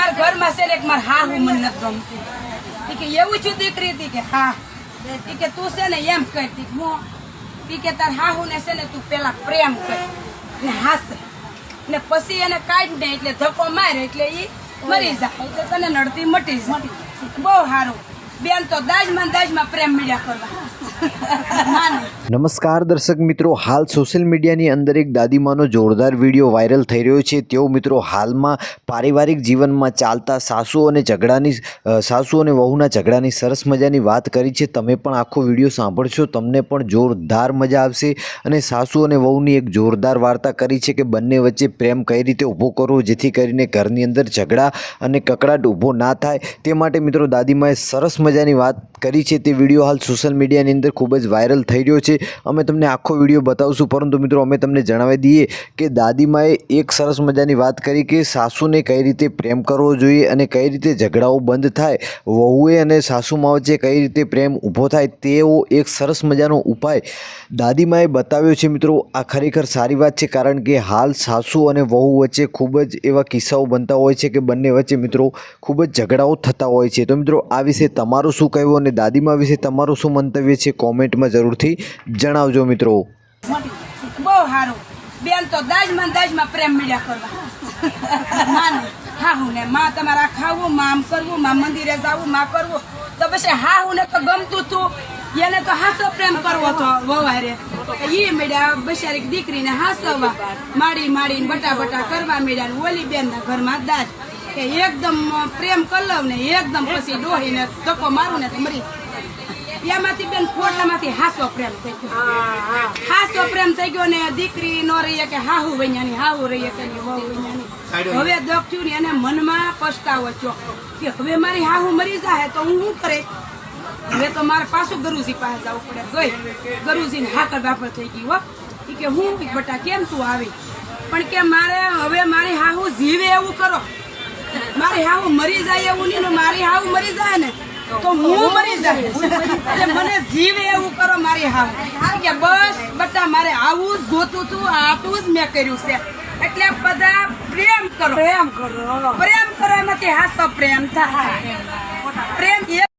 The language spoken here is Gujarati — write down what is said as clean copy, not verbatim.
મારા ઘરમાં છે ને એક મારા હાહુ મને નથી ગમતી. કે એવું છું દીકરી હતી કે હા કે તું છે ને એમ કરતી હું કે તાર હાહુ ને છે ને તું પેલા પ્રેમ કર ને હાસે ને પછી એને કાઢ દે એટલે ધક્કો મારે એટલે ઈ મરી જાય એટલે તને નડતી મટી જાય. બહુ સારું બેન તો દાજમાં પ્રેમ મીડિયા કરવા. નમસ્કાર દર્શક મિત્રો, હાલ સોશિયલ મીડિયાની અંદર એક દાદીમાનો જોરદાર વિડીયો વાયરલ થઈ રહ્યો છે. તેઓ મિત્રો હાલમાં પારિવારિક જીવનમાં ચાલતા સાસુ અને વહુના ઝઘડાની સરસ મજાની વાત કરી છે. તમે પણ આખો વિડીયો સાંભળશો, તમને પણ જોરદાર મજા આવશે. અને સાસુ અને વહુની એક જોરદાર વાર્તા કરી છે કે બંને વચ્ચે પ્રેમ કઈ રીતે ઊભો કરવો જેથી કરીને ઘરની અંદર ઝઘડા અને કકડાટ ઊભો ના થાય. તે માટે મિત્રો દાદીમાએ સરસ મજાની વાત કરી છે. તે વિડીયો હાલ સોશિયલ મીડિયાની અંદર ખૂબ જ વાયરલ થઈ રહ્યો છે. અમે તમને આખો વિડીયો બતાવશું, પરંતુ મિત્રો અમે તમને જણાવી દઈએ કે દાદીમાએ એક સરસ મજાની વાત કરી કે સાસુને કઈ રીતે પ્રેમ કરવો જોઈએ અને કઈ રીતે ઝઘડાઓ બંધ થાય, વહુએ અને સાસુમાં વચ્ચે કઈ રીતે પ્રેમ ઊભો થાય, તેવો એક સરસ મજાનો ઉપાય દાદીમાએ બતાવ્યો છે. મિત્રો આ ખરેખર સારી વાત છે, કારણ કે હાલ સાસુ અને વહુ વચ્ચે ખૂબ જ એવા કિસ્સાઓ બનતા હોય છે કે બંને વચ્ચે મિત્રો ખૂબ જ ઝઘડાઓ થતા હોય છે. તો મિત્રો આ વિશે તમારું શું કહેવું અને દાદીમા વિશે તમારું શું મંતવ્ય છે, કોમેન્ટમાં જરૂરથી જણાવજો મિત્રો. બહુ સારું બેન તો દાજમાં પ્રેમ મીડિયા કરવા. હાહુ ને માં તમારા ખાવું, માં આમ કરવું, માં મંદિરે જવું, માં કરવું તો પછી હાહુ ને તો ગમતું તું, એને તો હાસો પ્રેમ કરવો તો વવારે ઈ મેળ્યા બિચારી દીકરીને હાસવા માડીને બટા કરવા મેળ્યા. ઓલી બેન ના ઘરમાં દાજ કે એકદમ પ્રેમ કરી લઉં ને એકદમ પછી ડોહીને ધક્કો મારું ને તો મરી. એમાંથી બેન ફોટામાંથી હાસો પ્રેમ થઈ ગયો. હાસો પ્રેમ થઈ ગયો ને દીકરી નો રહીએ કે હાહુ વૈયાની, હાહુ રહીએ કે વહુ વૈયાની. હવે દખ્યું ને એને મનમાં પસ્તાવો થયો કે હવે મારી હાહુ મરી જાય તો હું શું કરે. હવે તો મારે પાછું ગરુજી પાસે જવું પડે. ગઈ ગરુજી ને હાકર બાપર થઈ ગઈ હો કે હું બટા કેમ તું આવી, પણ કે મારે હવે મારી હાહુ જીવે એવું કરો. મારી હાહુ મરી જાય એવું નહીં, મારી હાહુ મરી જાય ને તો હું મરી જાય એટલે મને જીવે એવું કરો મારી હાહુ. કે બસ બટા મારે આવું જ જોતું તું, આટલું જ મેં કર્યું છે. એટલે બધા પ્રેમ કરો એમાંથી હાસો પ્રેમ થાય. પ્રેમ